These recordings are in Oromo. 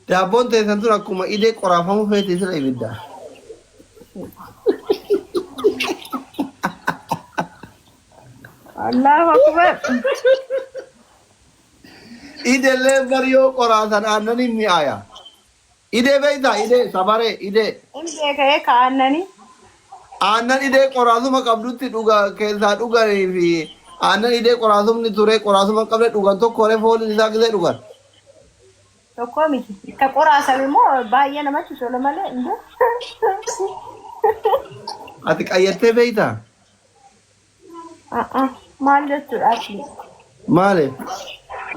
Daabboon teessan tun akkuma idee qoraafamu feete sila ibidda. Allahu akbar. Idellee bariyoo qoraasan aannan hin mi'aaya. Idee beeyta idee sabaree idee. Indee ka'ee kaa'annani. Aannan idee qoraasuma qabdutti dhuga keessaa dhuganii fi aannan idee qoraasumni ture qoraasuma qabne dhugan tokko hore fooliin isaa gisee dhugan. Tokko miti. Ka qoraasan immoo baay'ee namatti tola malee indee. Ati qayyattee beeyta? Maal jechuudha asli? Maali?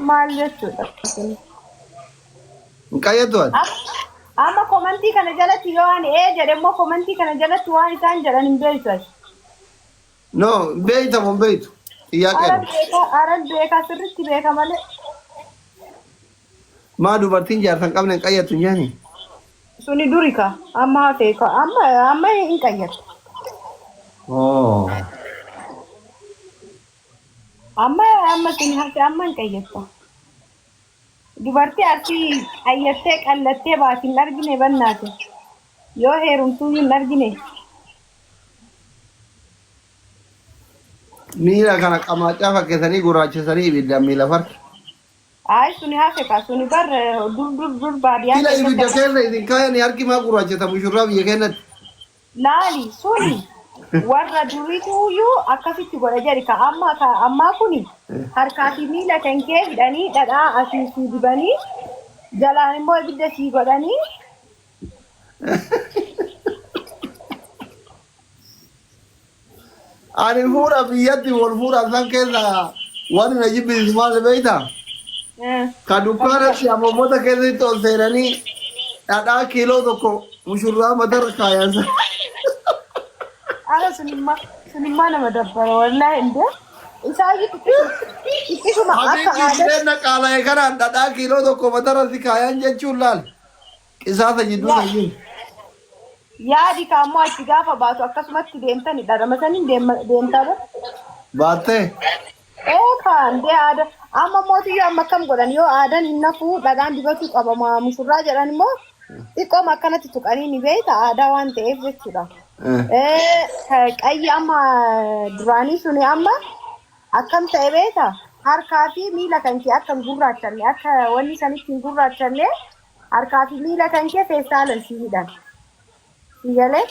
Maal jechuudha? Hin qayyattu ati? Amma komantii kana jalatti yoo ani jedhe immoo komantii kana jalatti waan isaan jedhan hin beektu ati. No, beeyta moo beeytu? Xiyyaaqeen. Aran beekaa sirriitti beeka malee. Maa dubartiin jaarsan qabne hin qayyattu hin jaani? Suni duri ka amma hafee ka amma hin qayyatu. Oh. Amma suni hafee amma hin qayyatu. Dubartii asii qayyattee qallattee baatiin argine bannaate. Yoo heerumtuu hin argine. Miila kana qamaachaa fakkeessanii gurraachesanii ibiddaan miila farki. Ay suni hafe ka suni bar dur baadiyyaa. Miila ibidda keessa isin kaayanii harki maa gurraachetamu shurraa biyya keenyatti. Laali suni warra duriituyyuu akkasitti godha jedhi ka ammaa kuni harkaa fi miila kan kee hidhanii dhadhaa asii si dibanii jalaan immoo ibidda sii godhanii. Ani fuudha biyyatti wal fuudhan san keessa waan na jibbisiisu maal beeyta? Ka dukkaanatti ammoota keessatti ol seenanii dhadhaa kiiloo tokko mushurraa matarra kaayansa. Ala sunimmaa nama dabbara wallahi indee. Isaayi xiqqisuma akka aadaa. Ati qaala'ee kanaan dhadhaa kiiloo tokko matarra si kaayan jechuun laal. Qisaasa jidduu fayyadu. Yaadi kaammoo achi gaafa baatu akkasumatti deemtani dhadhamatanii deemtaa bara. Baattee? Kan dee aadaa amma mootiyyoo amma akkam godhan yoo aadaan hin nafuu dhadhaan dibatu qabama mushurraa jedhan immoo xiqqooma akkanatti tuqanii ni beeyta aadaa waan ta'eef jechuudha. Qayyi amma duraanii suni amma akkam ta'e beeyta harkaa fi miila kan kee akka hin gurraachanne akka wanni sanitti hin gurraachanne harkaa fi miila kan kee feestaalan si hidhan. Sigalee?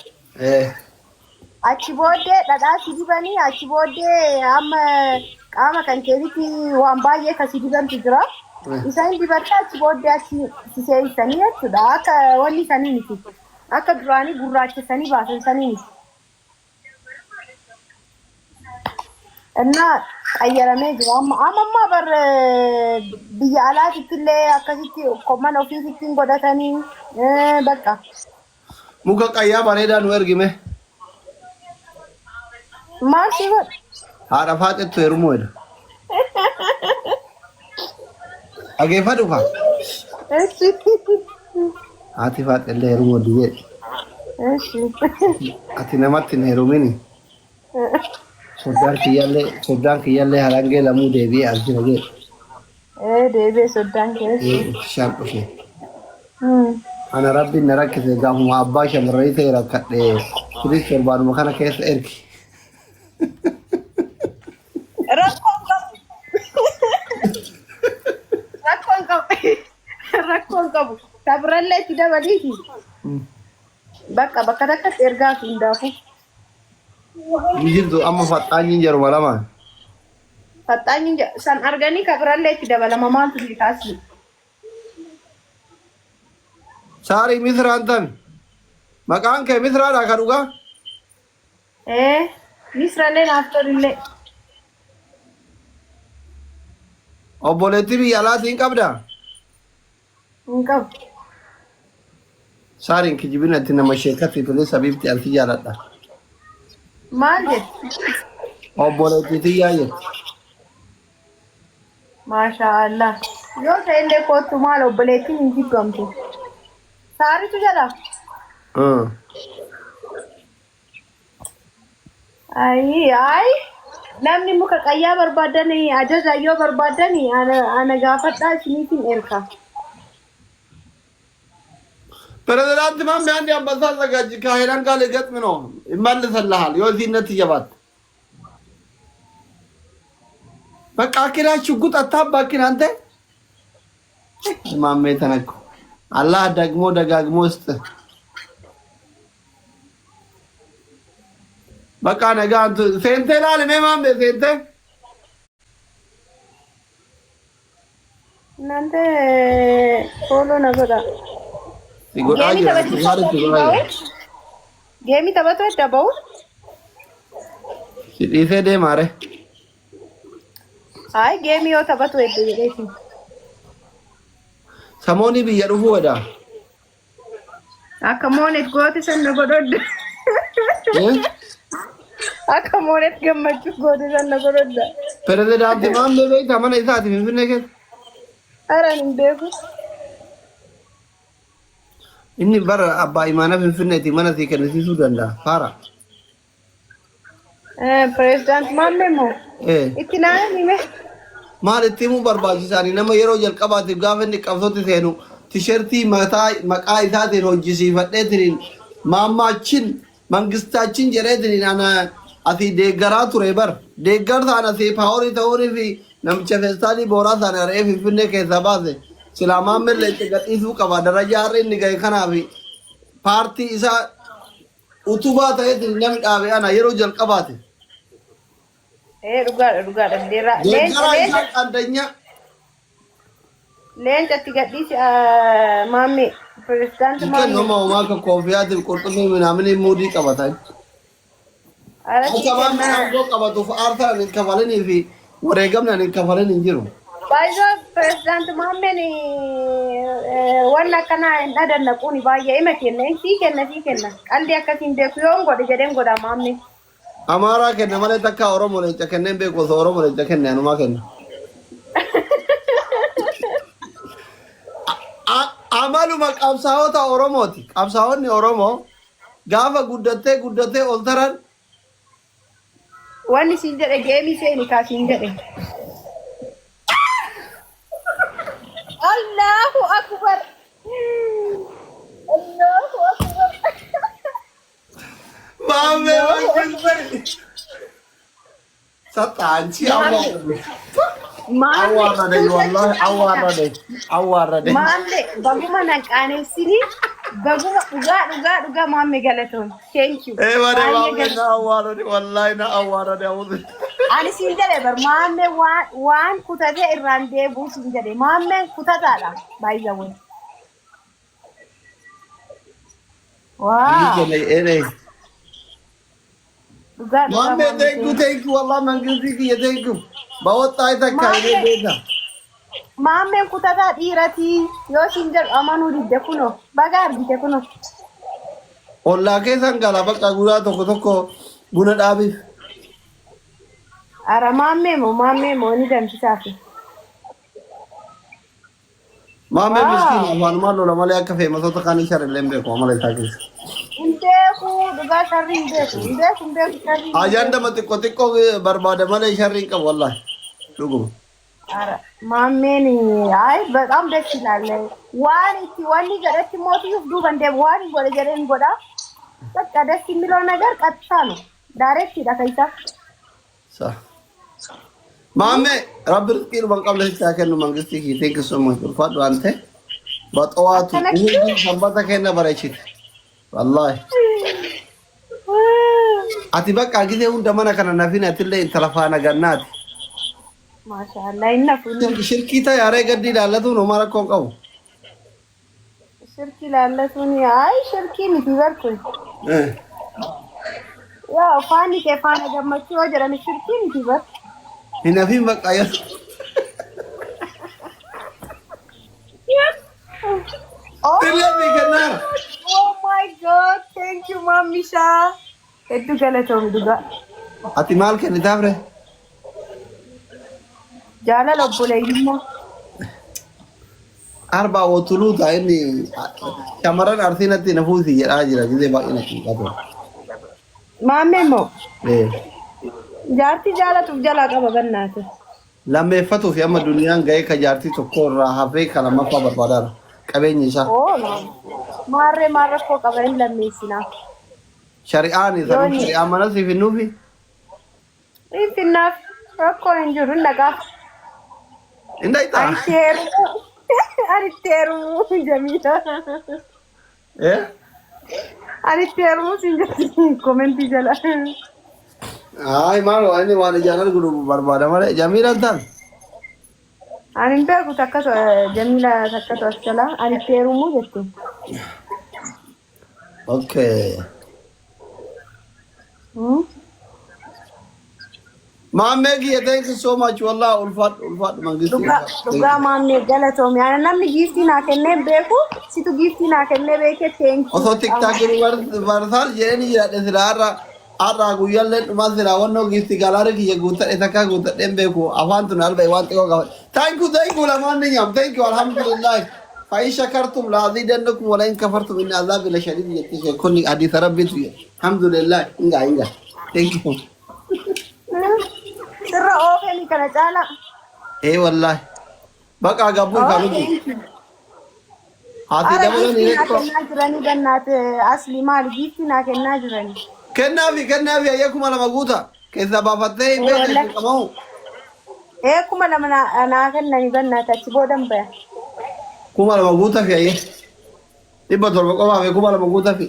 Achi booddee dhadhaa si dibanii achi booddee amma qaama kan keetitti waan baay'ee kasi dibantu jira. Isaan dibatta achi booddee achi si seeysanii jechuudha. Akka wanni sanii miti. Akka duraanii gurraachesanii baasan sanii miti. Innaa qayyaramee jira. Amma bar biyya alaatitti illee akkasitti mana ofiisitti godhatanii bakka. Muka qayyaa bareedaa nu ergime. Maal si godha? Haadha faaxettu heerumuu jedha. Dhageeffadhu kaa? Haati faaxellee heerumuu diyyee. Ati namatti hin heerumini. Soddaan kiyyaallee harangee lamuu deebi'ee argina jee. Deebi'ee soddaan keessa. Bishaan dhufee. Ana rabbiin na rakkise gaafuma abbaa shamarranii ta'e rakkadhee turis torbaanuma kana keessa ergi. Rakkoon qabu. Sabirallee itti dabaliiti. Bakka takkatti ergaa fi hundaafu. Ni jirtu amma faxaanyiin jaruma lamaan. Faxaanyiin san arganii kabirallee itti dabalama maaltu ni taasisu? Saarii misiraan tan. Maqaan kee misiraadhaa ka dhugaa? Misirallee naaf tolillee. Obboleettii biyya alaatiin qabdaa? Hin qabu. Saariin kijibinatti nama sheekatti tolee sabiifti alti jaaladha. Maal jetti? Obboleettii xiyyaa jetti. Maashaallah. Yoo ta'ellee kootu maal obboleettiin hin jibbantu. Saaritu jala? Ayi. Namni muka qayyaa barbaadanii ajaja yoo barbaadanii ana gaafadhaa isiniitiin erga. ፕሬዝዳንት ማሜ አንድ አንበሳ አዘጋጅ ከሀይላን ጋር ልገጥም ነው ይመልስልሃል። የወዚነት እየባት በቃ አኪራ ሽጉጥ አታባኪን አንተ ማሜ ተነኩ። አላህ ደግሞ ደጋግሞ ውስጥ በቃ ነገ አንተ ሴንቴ ላል ማሜ ሴንቴ እናንተ ፎሎ ነገራ ጌሚ ተበቶ ደባው ሲዲሴ ደ ማረ አይ ጌሚ ዮ ተበቶ ይደይት ሰሞኒ ቢየሩሁ ወዳ አከሞኔት ጎት ሰነ ጎዶድ አከሞኔት ገመቹ ጎት ሰነ ጎዶድ ፕሬዝዳንት ማሜ በይታ ማነ ይሳት ምን ነገር አራን እንደጉ inni bar abba imana finfinneti mana si kennisiisuu danda'a faara president maamemo itti naanime maal itti himuu barbaachisaanii nama yeroo jalqabaatiif gaafa inni qabsootti seenu tishertii maqaa isaatiin hojjisiifadheetiniin maammaachin mangistaachin jedheetiniin ana asii deeggaraa ture bar deeggar ta'an asii paaworii ta'uunii fi namicha feestaalii booraa ta'an re'ee finfinnee keessaa baase Selama mele tegatisu kaba daraja hari ni gaya kana abi parti isa utuba tahe dinam abe ana yero jal kabate ruga dera len adanya len tegati mami president mami kan mau ma ka kofia dil kurtumi minamini mudi kabata acha mami go kabatu arta ni kavaleni fi waregamna ni kavaleni jiru Bayo president Mohamed wala kana ndadana kuni baye imetene sikena kaldi akatin de kuyongo de jedengo da mamni amara kenna male takka oromo le takenne be ko oromo le takenne anu makenna amalu maqamsaawota oromoti qabsaawonni oromo gaafa guddate oltaran wani sinjede gemi seeni ka sinjede Allahu Akbar. Allahu Akbar. Mame, satanci Allah. Awara deh, wallahi awara deh. Mame, baguma nangane sini, baguma uga mame galaton. Thank you. Mane mame na awara deh, wallahi na awara deh. Ani sinjale bar mamme wan kutate irande bu sinjale mamme kutata la by the way wow ere mamme thank you wallah mangizi ki thank you bahut tai tak kaine beda mamme kutata dirati yo sinjal amanu didde kuno bagar didde kuno olla ke sangala bakka gura tokko buna dhabi Ara mamme mo ni damti safi. Mamme miskin aman malo la male akka fe maso to kani shar lembe ko male takis. Inde ku duga sharri inde sharri. Ajanda mati ko barbade male sharri ka wallahi. Dugu. Ara mamme ni ay በጣም ደስ ይላል ዋኒ ገረቲ ሞት ይፍዱ በንደ ዋኒ ጎለ ገረን ጎዳ በቃ ደስ የሚለው ነገር ቀጥታ ነው ዳይሬክት ይዳከይታ ሳ Mame, Rabbi rizqi ban qabla kennu mangisti ki thank you so much. Fadu ante batawatu sambata kenna barachit. Wallahi. Ati bakka gize hunda mana kana nafina atille telefona gannat. Mashallah inna fulu. Shirki ta yare gaddi dalatu no mara kon qabu. Shirki lalatu ni ay shirki ni bibarku. Ya fani ke fana gammachi wajara ni shirki ni bibar. Hina fi bakka ya. Oh my god, thank you Mamisha. Eddu galatom duga. Ati mal ke ni tabre. Jala lobbuleeymo. Arba wotuluta inni kamaran arsinatti nafusi jedha jira gize baay'ina qaba. Maamemo. Jaarti jaalatu jala qaba gannaate. Lammeeffatu fi amma duniyaan ga'ee ka jaartii tokko irraa hafee kan lammaffaa barbaadaadha. qabeenyi isaa. Maarree koo qabeen lammeessinaa. Shari'aan isa shari'aan mana siif hinnuufi. Finnaaf rakkoo hin jiru nagaa. Inda itaa. Anitteeru Jamila. Anitteeru sin komentii jala. Ay maalo ani waan jaalal gulu barbaada malee Jamila tan. Ani beeku takka Jamila takka tosala anitteeru mu jettu. Okay. Maamee kiyya thank you so much wallah ulfaat mangisti. Dhugaa maamee galatoomii ana namni giiftii naa kennee beeku situ giiftii naa kennee beekee thank you. Osoo tiktaakii barsaal jedhanii jiraadhe sila har'a guyyaallee dhumaa sila wannoo giiftii galaara kiyya guuttadhe takka guuttadheen beeku afaan tun alba'e waan xiqqoo qaba. Thank you lamaan ni nyaam thank you alhamdulillah. فإن شكرتم لأزيدنكم ولئن كفرتم إن عذابي لشديد يتشي كوني حديث ربي الحمد لله إنجا thank you. Sirra oofee kana caala. Wallahi. Baqa gabbuu kanuti. Haati dabalan ni ko. Kennaa jiranii gannaate asli maali giiftii naa kennaa jiranii. Kennaafi ayyakuma lama guuta. Keessa baafattee hin beekne qabamu. Kuma lama naa kennanii gannaate achi boodan baya. Kuma lama guuta fi ayye. Dhibba torba qofaaf kuma lama guuta fi.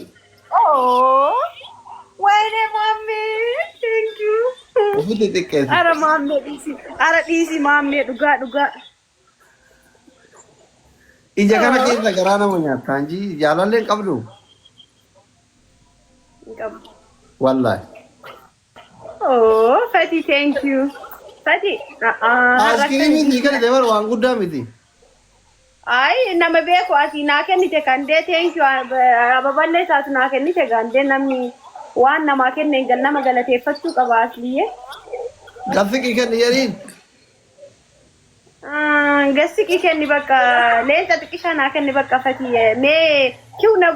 Wayne mommy, thank you. Ufuti xiqqeessi. Ara maammee dhiisi. Ara dhiisi maammee dhugaa. Ija kana keessa garaa nama nyaata anji jaalallee qabdu. Wallahi. Fati thank you. Fati. Askiriimii ni kan deebar waan guddaa miti. Ay nama beeku ati naa kennite kan dee thank you ababallee isaatu naa kennite kan dee namni waan namaa kenne nama galateeffachuu qaba asliyyee. Gassiqii kenni jedhiin. Gassiqii kenni bakka leenca xiqqishaa naa kenni bakka fatii mee kiu na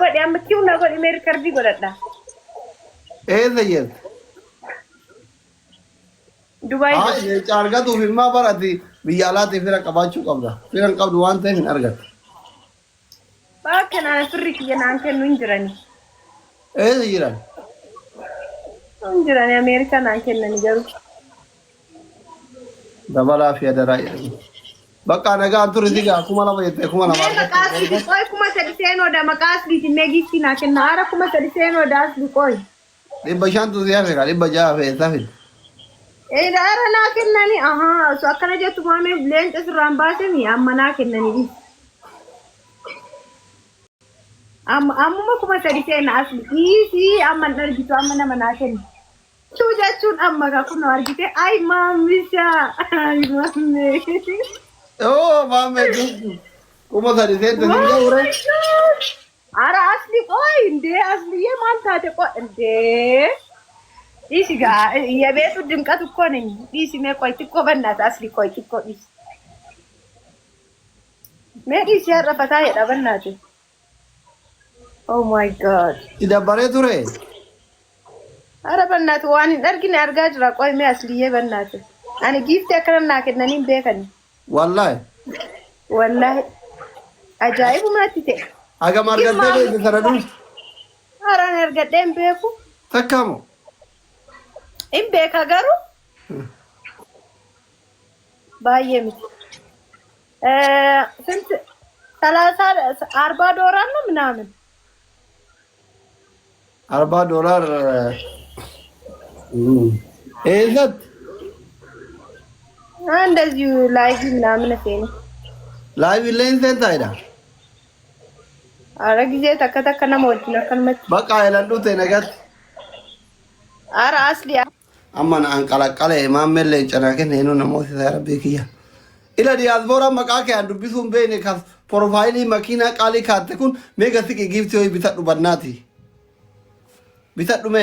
godhi mee riikardii godhadha. Eessa jirti? Dubaay. Leenca argatuuf ilmaa barati biyya alaatti fira qabaachuu qabda. Fira hin qabdu waan ta'eef hin argatu. Bakka naan firri kiyya naan kennu hin jirani. Eessa jiran? Hin jirani Ameerikaa naan kennani garuu. Dabalaa fi adaraa jedhamu. Bakka nagaan ture digaa kuma lama jettee kuma lama. Qoy kuma sadi seenooda maqaa asliiti mee giiftii naa kenna ara kuma sadi seenooda asli qoy. 500 siyaa feekaa 600 feesaa fide. Ara naa kennani so akkana jettu maamee leenca sirraan baasanii amma naa kennani. Amma kuma sadi seena asli dhiisi amma argitu amma nama naa kenna. Chuu jechuun amma kaa kun argite ay maamisha ay maamee. Maamee kuma sadi seenta hin gahure. Ara asli qoy indee asliyyee maal taate qoy indee. Dhiisi gaa yabeetu dimqatu konin dhiisi mee qoy xiqqoo bannaata asli qoy xiqqoo dhiisi. Mee dhiisi har'a fataa jedha bannaate. Oh my god. Idabbaree ture. Ara bannaate waan hin argine argaa jira qoy mee asliyyee bannaate. Ani giiftii akkana naa kennanii hin beekani. Wallahi. Ajaa'ibumatti ta'e. Hagam argattee beekte sana dura? Haraan argadhee hin beeku. Takkaamoo? In beeka garuu baay'ee miti. ስንት 40 ዶላር ነው ምናምን $40 እዛት እንደዚሁ ላይቭ ምናምን ነው ላይቭ ሌንሰን ታይዳ አረ ጊዜ ተከተከነ ሞት ነው ከመት በቃ ይላሉት ነገር አረ አስሊ አማን አንቀላቀለ ማመለ ጨናከን ሄኖ ነው ሞት ተረበኪያ ኢላ ዲያስፖራ መቃከ አንዱ ቢሱም በኔ ካስ ፕሮፋይሊ መኪና ቃሊ ካተኩን ሜጋስቂ ጊፍት ሆይ ቢታዱ በናቲ ቢታዱ ሜ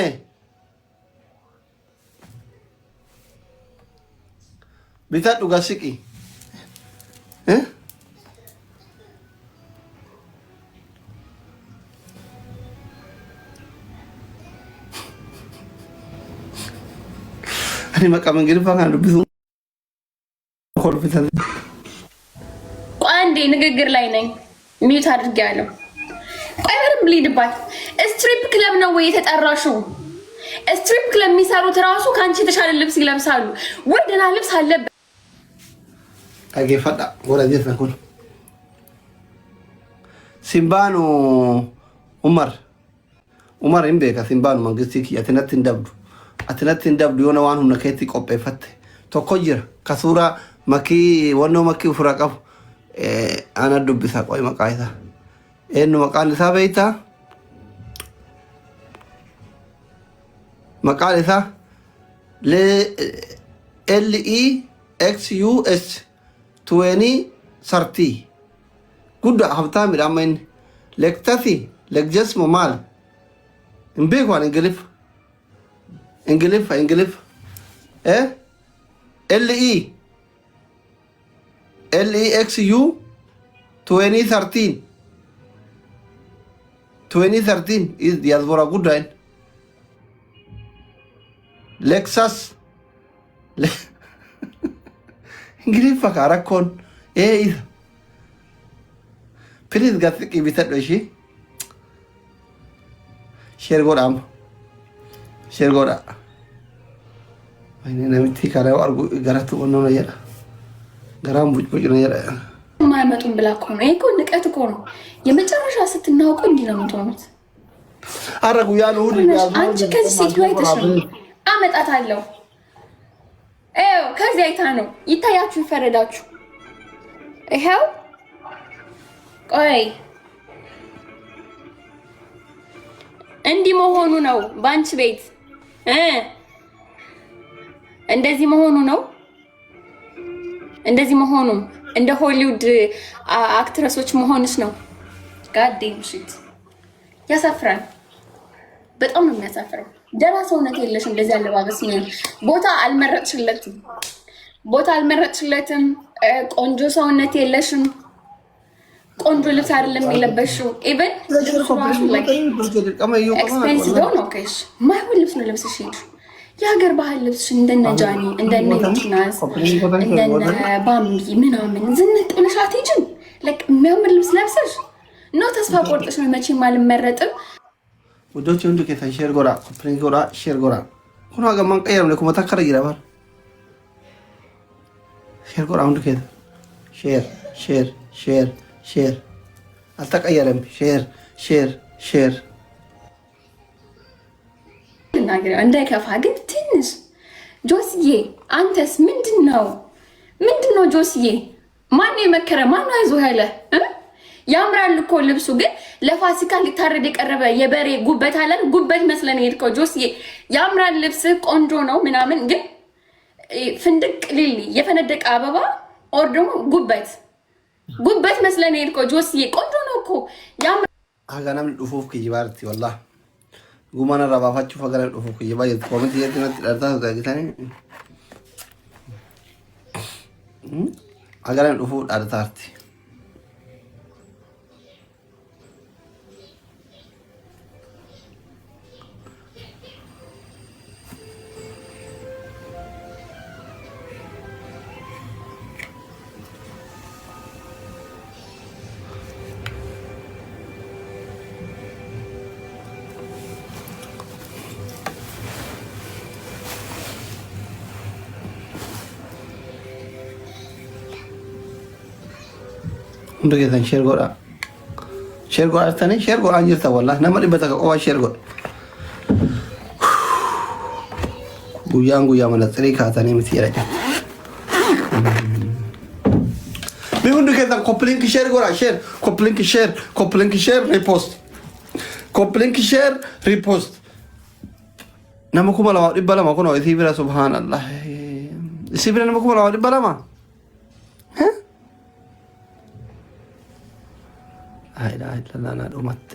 ቢታዱ ጋስቂ እኔ መቃም እንግዲህ ፈካንዱ ቢሱ ኮርፊታ አንዴ ንግግር ላይ ነኝ ሚዩት አድርጌያለሁ። ቆይ በደንብ ልሂድባት። ስትሪፕ ክለብ ነው ወይ የተጠራሽው? ስትሪፕ ክለብ የሚሰሩት ራሱ ከአንቺ የተሻለ ልብስ ይለብሳሉ። ወይ ደህና ልብስ አለበት። አገፈዳ ወራጀት ነኩን ሲምባኑ ኡመር ኢምቤካ ሲምባኑ መንግስቲ አትነት እንደብዱ የሆነ ዋን ሁነ ከቲ ቆጴፈት ቶኮጅር ከሱራ መኪ ወኖ መኪ ፍራቀፍ አና ዱብሳ ቆይ መቃይታ ኤኑ መቃን ሳበይታ መቃሊሳ LEXUS 2030 ጉዳ ሀብታም ዳማይን ሌክታሲ ለግጀስ ሞማል እምቤኳን እንግሊፍ LEXU 2013 is diaspora ጉዳይን ሌክሳስ እንግሊዝ ፈካራኮን ኢዝ ፕሊዝ ጋጥቂ ቢተዶ እሺ ሼር ጎዳ አይኔ ነምቲ ካለው አርጉ ገራቱ ነው ያለ ገራም ቡጭ ነው ያለ ማይመጡን ብላ እኮ ነው። እኮ ንቀት እኮ ነው። የመጨረሻ ስትናውቁ እንዲህ ነው የምትሆኑት። አረጉ ያን ሁሉ አንቺ ከዚህ ሴት ላይ ተሻለ አመጣታለሁ። ከዚህ አይታ ነው ይታያችሁ፣ ይፈረዳችሁ። ይሄው ቆይ እንዲህ መሆኑ ነው ባንቺ ቤት እንደዚህ መሆኑ ነው። እንደዚህ መሆኑ እንደ ሆሊውድ አክትረሶች መሆንስ ነው። ጋዴም ሽት ያሳፍራል። በጣም ነው የሚያሳፍረው። ደህና ሰውነት የለሽ እንደዚህ አለባበስ ነው። ቦታ አልመረጥሽለትም። ቆንጆ ሰውነት የለሽም። ቆንጆ ልብስ አይደለም የለበሽው። ኢቨን ኤክስፔንሲቭ ነው። ከሽ ማይሆን ልብስ ነው ለብሰሽ ሄድሽ። የሀገር ባህል ልብስሽ እንደነ ጃኒ እንደነ ቲናስ እንደነ ባምቢ ምናምን ዝንጥ ብለሽ አትሄጂም። የሚያምር ልብስ ለብሰሽ ነው ተስፋ ቆርጠሽ ነው መቼም አልመረጥም። ውዶች ወንዱ ከታ ሼር ጎራ ኮፕሊንግ ጎራ ሼር ጎራ ኩኑ አገማን ቀየም ለኩ መታከረ ይራባል ሼር ጎራ ወንዱ ከታ ሼር አልተቀየረም። ሼር ነገር እንዳይከፋ ግን ትንሽ ጆስዬ፣ አንተስ ምንድነው ጆስዬ? ማን የመከረ ማን አይዞህ ያለ? ያምራል እኮ ልብሱ፣ ግን ለፋሲካ ሊታረድ የቀረበ የበሬ ጉበት አለን። ጉበት መስለን ሄድከው ጆስዬ። ያምራል ልብስ ቆንጆ ነው ምናምን፣ ግን ፍንድቅ ሊሊ የፈነደቀ አበባ ኦር ደግሞ ጉበት መስለን ሄድከው ጆስዬ። ቆንጆ ነው እኮ ያምራል። አጋናም ዱፉፍ ከይባርቲ ወላሂ ጉማና ረባፋችሁ ፈገራ ዱፉፍ ከይባ የኮሜንት የትነት ዳርታ ታግታኒ አጋናም ዱፉ ዳርታርቲ undo ketan share goda tani share goda anjirta wallahi namadi bataka o share goda guya mana tsari ka tani miti yaraja me undo ketan copy share goda share copy share repost namaku mala dibala ma kono isibira subhanallah isibira namaku mala dibala ma ናዶ መቴ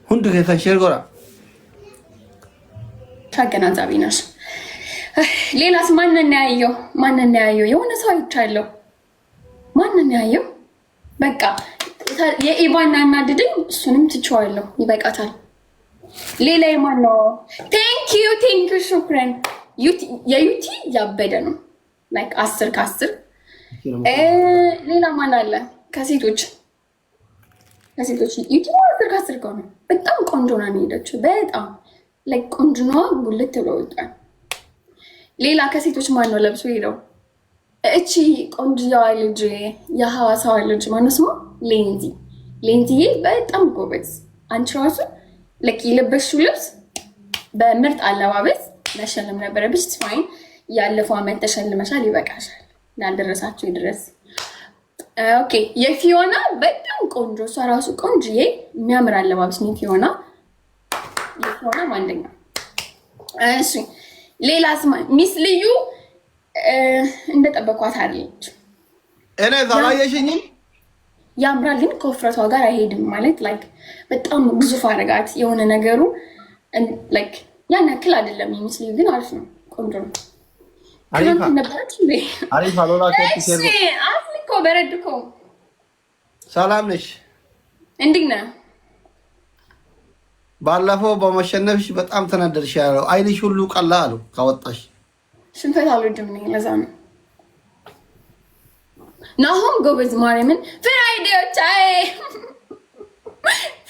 ሁንዱ ከታ ሼር ጎራ ታገናዛቢ ነሽ። ሌላስ ማንን ያየው? የሆነ ሰው አይቻለሁ። ማንን ያየው? በቃ የኢቫና እናድድኝ፣ እሱንም ትቼዋለሁ። ይበቃታል። ሌላ የማን ነው? ቴንክ ዩ ሹክራን። የዩቲ ያበደ ነው። ላይክ 10 ከ10 ሌላ ማን አለ? ከሴቶች ዩቲዩብ ከአስር ከሆነ በጣም ቆንጆ ነው የሄደችው። በጣም ቆንጆ ጉልት ብሎ ወጣል። ሌላ ከሴቶች ማን ነው ለብሶ ሄደው? እቺ ቆንጆዋ ልጅ የሐዋሳዋ ልጅ ማነው ስሟ? ሌንዚዬ በጣም ጎበዝ። አንቺ ራሱ የለበሽው ልብስ በምርጥ አለባበስ መሸለም ነበረብሽ። ፋይን ያለፈው ዓመት ተሸልመሻል፣ ይበቃሻል። ላልደረሳችሁ ይድረስ። ኦኬ የፊዮና በጣም ቆንጆ፣ እሷ ራሱ ቆንጆዬ የሚያምር አለባበስ ነው የፊዮና አንደኛ። እሺ ሌላ ስማ ሚስ ልዩ እንደጠበኳት አይደለች። እኔ ዛላየሽኝም ያምራል፣ ግን ከውፍረቷ ጋር አይሄድም። ማለት በጣም ግዙፍ አረጋት የሆነ ነገሩ ያን ያክል አይደለም። ሚስ ልዩ ግን አሪፍ ነው፣ ቆንጆ ነው። አሪፍ አሎላ አልኮ በረድኮ ሰላም ነሽ? እንዴት ነህ? ባለፈው በመሸነፍሽ በጣም ተናደድሽ ያለው አይንሽ ሁሉ ቀላ አሉ ካወጣሽ። ሽንፈት አልወድም ነኝ፣ ለዛ ነው። ናሆም ጎበዝ ማርያምን።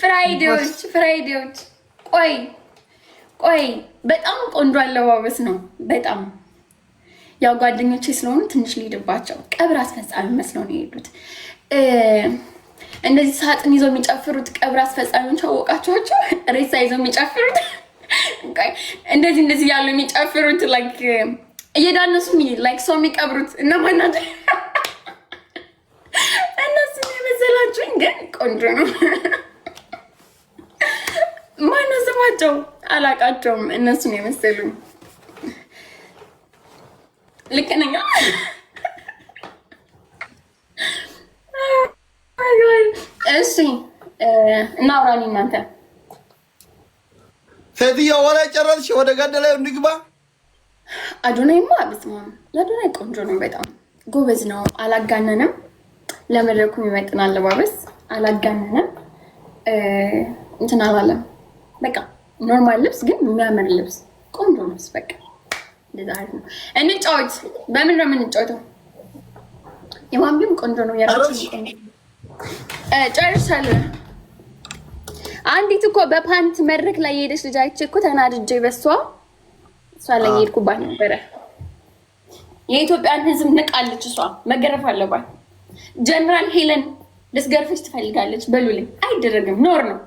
ፍራይዴዎች ቆይ በጣም ቆንጆ አለባበስ ነው። በጣም ያው ጓደኞቼ ስለሆኑ ትንሽ ልሂድባቸው። ቀብር አስፈጻሚ መስለው ነው የሄዱት። እንደዚህ ሳጥን ይዘው የሚጨፍሩት ቀብር አስፈጻሚዎች አወቃቸዋቸው? ሬሳ ይዘው የሚጨፍሩት እንደዚህ ያሉ የሚጨፍሩት እየዳነሱ ሰው የሚቀብሩት እነማን ናቸው? እነሱ የመሰላችሁኝ፣ ግን ቆንጆ ነው። ማነው ስማቸው? አላቃቸውም። እነሱን የመሰሉ ልክ ነኝ? እሺ እናውራኝ እናንተ። ሴትዮ ወደ ጨረስሽ፣ ወደ ገደለው እንግባ። አዶናይማ በስማም ለአዶናይ ቆንጆ ነው፣ በጣም ጎበዝ ነው። አላጋነንም። ለመድረኩ የሚመጥን አለባበስ አላጋነንም። እንትን አላለም። በቃ ኖርማል ልብስ፣ ግን የሚያምር ልብስ፣ ቆንጆ ልብስ። በቃ እንደዛ ነው። እንጫወት። በምን ነው የምንጫወተው? የማንቢም ቆንጆ ነው። የራሱ ጨርሻለሁ። አንዲት እኮ በፓንት መድረክ ላይ የሄደች ልጅ አይቼ እኮ ተናድጄ በሷ ላይ የሄድኩባት ነበረ። የኢትዮጵያን ሕዝብ ንቃለች። እሷ መገረፍ አለባት። ጀነራል ሄለን ልትገርፍሽ ትፈልጋለች። በሉልኝ። አይደረግም። ኖር ነው።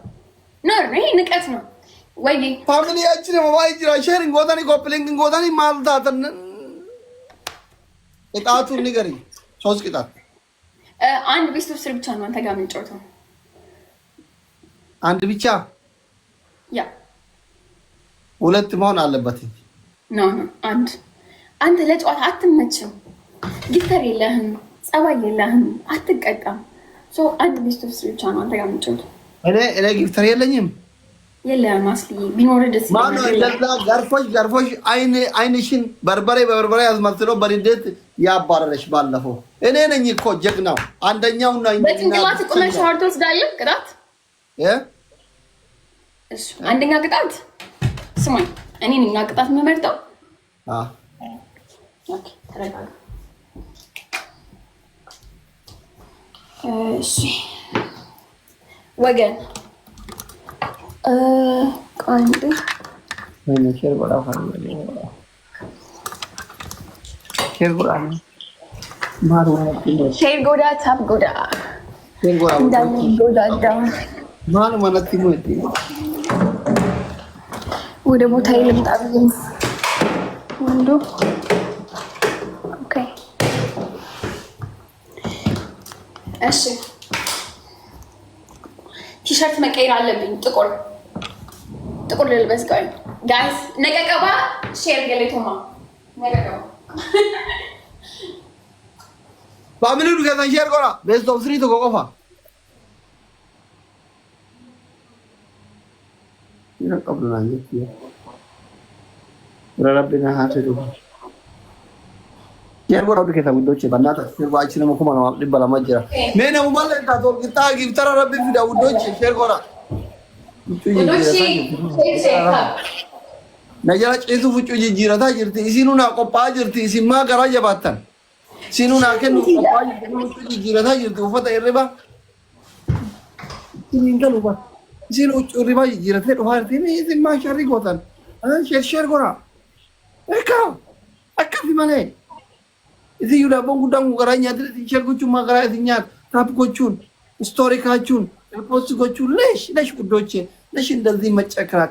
ይሄ ንቀት ነው። ወይ ፋሚሊያችን ሞባይል ጅራ ሼሪንግ ጎታኒ ኮፕሊንግ ጎታኒ ማልታተን ቅጣቱን ንገሪኝ። 3 ቅጣት። አንድ ቤስት ኦፍ 3 ብቻ ነው አንተ ጋር የምንጫወተው። አንድ ብቻ? ያ 2 መሆን አለበት። ኖ አንድ። አንተ ለጨዋታ አትመችም። ጊፍተር የለህም፣ ጸባይ የለህም፣ አትቀጣም። አንድ ቤስት ኦፍ 3 ብቻ ነው አንተ ጋር የምንጫወተው። እኔ ጊፍተር የለኝም። የለም ማስሊ ቢኖር ደስ ይላል። ማነው እንደዛ ገርፎሽ አይንሽን በርበሬ አስመስሎ በንዴት ያባረረሽ? ባለፈው እኔ ነኝ እኮ ጀግናው። አንደኛው ነው። በጭንቅላት ቁመሽ ሻወር ትወስዳለህ። ቅጣት እሺ፣ አንደኛ ቅጣት ስማኝ፣ እኔ ነኝ ቅጣት የምመርጠው። ኦኬ ተረጋጋ። እሺ ወገን አንዴ ሼር ጎዳ ታብ ጎዳ ወደ ቦታ ይልምጣ ብዬ ወንዱ። ኦኬ እሺ ቲሸርት መቀየር አለብኝ። ጥቁር ልልበስ። ጋይስ ነቀቀባ ሼር ገሌቶማ ነቀቀባ ባምሉ ከዛ ሼር ጎራ ቤስት ኦፍ 3 ተቆቆፋ ይነቀብሉና እንጂ ረረብና ሀተዱ ሼር ጎራ ወደ ከተማ ውዶች በእናታ ሼር ባችን ነው ኮማ ነው ሊበላ ማጀራ ነነው ማለት ታቶር ግታ ግፍተራ ረብ ፊዳ ውዶች ሼር ጎራ ነጀራ ጭሱ ፍጩ ጅጅረታ ጅርቲ ኢሲኑና ቆጳ ጅርቲ ኢሲማ ገራ ጀባተን Sinuna kennu qophaa'e jijjiirataa jirtu uffata hirriba. Siniin galu ba. Isin hirriba jijjiiratee dhufaa jirti isin maa sharrii gootan. Sheer goraa. Eekaa akkasi malee. Isin yoo daabboon guddaan kun garaa nyaatee isin sheer gochuun maa garaa isin nyaata. Taap gochuun, istoorii kaachuun, riipoosti gochuun leesh guddoochee leesh እንደዚህ መጨክራት